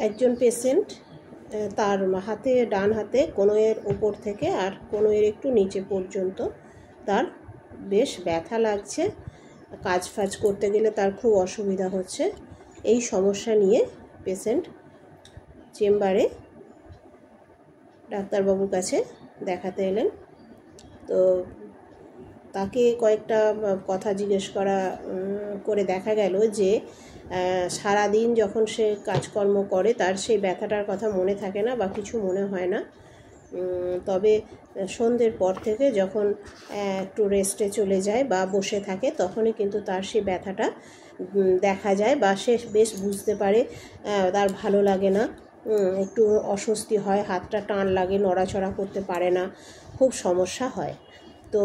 একজন পেশেন্ট তার হাতে ডান হাতে কনুইয়ের উপর থেকে আর কনুইয়ের একটু নিচে পর্যন্ত তার বেশ ব্যথা লাগছে, কাজ ফাজ করতে গেলে তার খুব অসুবিধা হচ্ছে। এই সমস্যা নিয়ে পেশেন্ট চেম্বারে ডাক্তারবাবুর কাছে দেখাতে এলেন। তো তাকে কয়েকটা কথা জিজ্ঞেস করে দেখা গেল যে সারাদিন যখন সে কাজকর্ম করে তার সেই ব্যথাটার কথা মনে থাকে না বা কিছু মনে হয় না, তবে সন্ধ্যের পর থেকে যখন একটু রেস্টে চলে যায় বা বসে থাকে তখনই কিন্তু তার সেই ব্যথাটা দেখা যায় বা সে বেশ বুঝতে পারে তার ভালো লাগে না, একটু অস্বস্তি হয়, হাতটা টান লাগে, নড়াচড়া করতে পারে না, খুব সমস্যা হয়। তো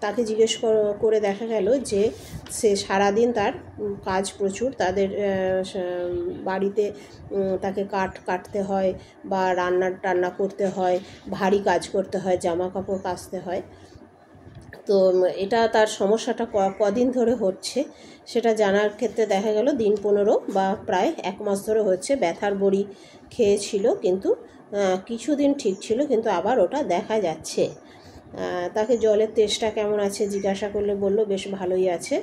তাকে জিজ্ঞেস করে দেখা গেল যে সে সারাদিন তার কাজ প্রচুর, তাদের বাড়িতে তাকে কাটতে হয় বা রান্না করতে হয়, ভারী কাজ করতে হয়, জামা কাপড় কাচতে হয়। তো এটা তার সমস্যাটা কদিন ধরে হচ্ছে সেটা জানার ক্ষেত্রে দেখা গেল দিন 15 বা প্রায় 1 মাস ধরে হচ্ছে। ব্যথার বড়ি খেয়েছিল, কিন্তু কিছুদিন ঠিক ছিল, কিন্তু আবার ওটা দেখা যাচ্ছে। তাকে জলের তেষ্টা কেমন আছে জিজ্ঞাসা করলে বলল বেশ ভালোই আছে।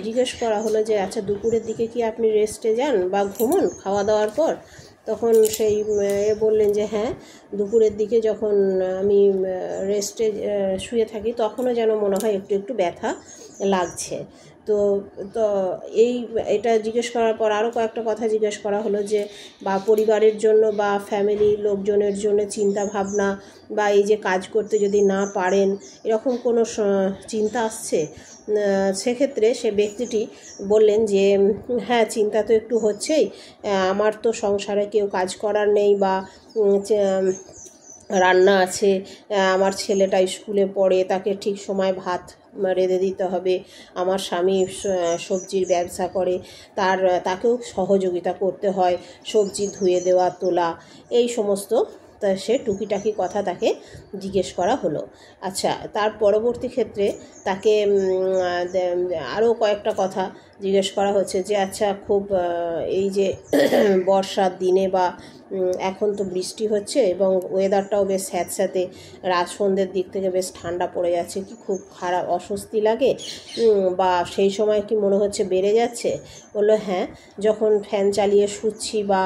জিজ্ঞেস করা হলো যে আচ্ছা দুপুরের দিকে কি আপনি রেস্টে যান বা ঘুমোন খাওয়া দাওয়ার পর? তখন সেই বললেন যে হ্যাঁ, দুপুরের দিকে যখন আমি রেস্টে শুয়ে থাকি তখনও যেন মনে হয় একটু একটু ব্যথা লাগছে। তো এটা জিজ্ঞেস করার পর আরও কয়েকটা কথা জিজ্ঞেস করা হলো যে বা পরিবারের জন্য বা ফ্যামিলির লোকজনের জন্য চিন্তা ভাবনা বা এই যে কাজ করতে যদি না পারেন এরকম কোনো চিন্তা আসছে? সেক্ষেত্রে সে ব্যক্তিটি বললেন যে হ্যাঁ, চিন্তা তো একটু হচ্ছেই, আমার তো সংসারে কেউ কাজ করার নেই বা রান্না আছে, আমার ছেলেটা স্কুলে পড়ে, তাকে ঠিক সময় ভাত রেঁধে দিতে হবে, আমার স্বামী সবজির ব্যবসা করে, তাকেও সহযোগিতা করতে হয়, সবজি ধুয়ে দেওয়া তোলা, এই সমস্ত সে টুকিটাকি কথা তাকে জিজ্ঞেস করা হলো। আচ্ছা, তার পরবর্তী ক্ষেত্রে তাকে আরও কয়েকটা কথা জিজ্ঞেস করা হচ্ছে যে আচ্ছা খুব এই যে বর্ষার দিনে বা এখন তো বৃষ্টি হচ্ছে এবং ওয়েদারটাও বেশ স্যাঁতস্যাঁতে, সন্ধ্যের দিক থেকে বেশ ঠান্ডা পড়ে যাচ্ছে, কি খুব খারাপ অস্বস্তি লাগে বা সেই সময় কি মনে হচ্ছে বেড়ে যাচ্ছে? বললো হ্যাঁ, যখন ফ্যান চালিয়ে শুচ্ছি বা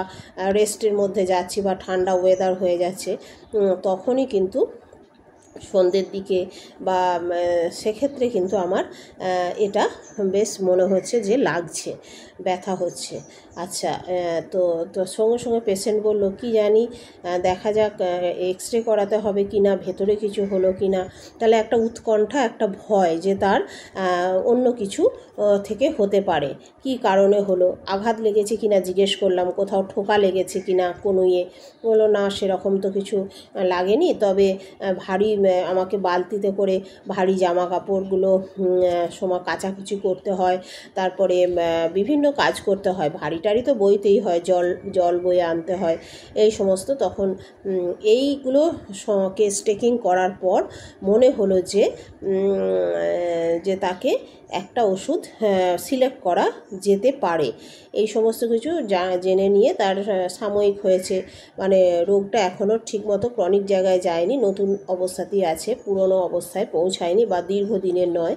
রেস্টের মধ্যে যাচ্ছি বা ঠান্ডা ওয়েদার হয়ে যাচ্ছে তখনই কিন্তু সন্ধ্যের দিকে বা সেক্ষেত্রে কিন্তু আমার এটা বেশ মনে হচ্ছে যে লাগছে, ব্যথা হচ্ছে। আচ্ছা, তো সঙ্গে সঙ্গে পেশেন্ট বলল কি জানি, দেখা যাক এক্সরে করাতে হবে কি না, ভেতরে কিছু হলো কি না। তাহলে একটা উৎকণ্ঠা, একটা ভয় যে তার অন্য কিছু থেকে হতে পারে, কি কারণে হলো, আঘাত লেগেছে কি না জিজ্ঞেস করলাম, কোথাও ঠোকা লেগেছে কি না কনুইয়ে? বললো না, সেরকম তো কিছু লাগেনি, তবে ভারী আমাকে বালতিতে করে ভারী জামা কাপড়গুলো কাচাকুচি করতে হয়, তারপরে বিভিন্ন কাজ করতে হয়, ভারী টারি তো বইতেই হয়, জল বয়ে আনতে হয়, এই সমস্ত। তখন এইগুলো কেস টেকিং করার পর মনে হলো যে তাকে একটা ওষুধ সিলেক্ট করা যেতে পারে। এই সমস্ত কিছু জেনে নিয়ে তার সাময়িক হয়েছে, মানে রোগটা এখনও ঠিকমতো ক্রনিক জায়গায় যায়নি, নতুন অবস্থাতেই আছে, পুরনো অবস্থায় পৌঁছায়নি বা দীর্ঘদিনের নয়।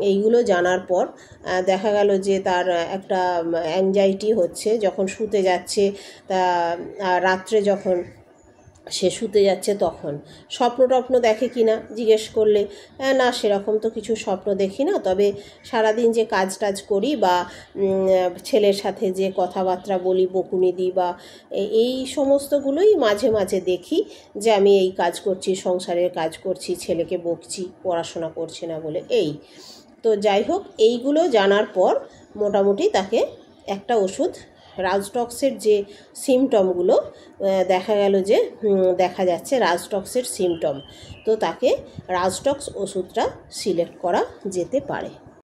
এইগুলো জানার পর দেখা গেল যে তার একটা অ্যাংজাইটি হচ্ছে যখন শুতে যাচ্ছে, তা রাত্রে যখন সে শুতে যাচ্ছে তখন স্বপ্ন দেখে কি না জিজ্ঞেস করলে না, সেরকম তো কিছু স্বপ্ন দেখি না, তবে সারাদিন যে কাজ করি বা ছেলের সাথে যে কথাবার্তা বলি, বকুনি দিই বা এই সমস্তগুলোই মাঝে মাঝে দেখি, যে আমি এই কাজ করছি, সংসারের কাজ করছি, ছেলেকে বকছি, পড়াশোনা করছে না বলে। এই তো যাই হোক, এইগুলো জানার পর মোটামুটি তাকে একটা ওষুধ, রাজটক্সের যে সিমটমগুলো দেখা গেল যে দেখা যাচ্ছে রাজটক্সের সিমটম, তো তাকে রাজটক্স ওষুধটা সিলেক্ট করা যেতে পারে।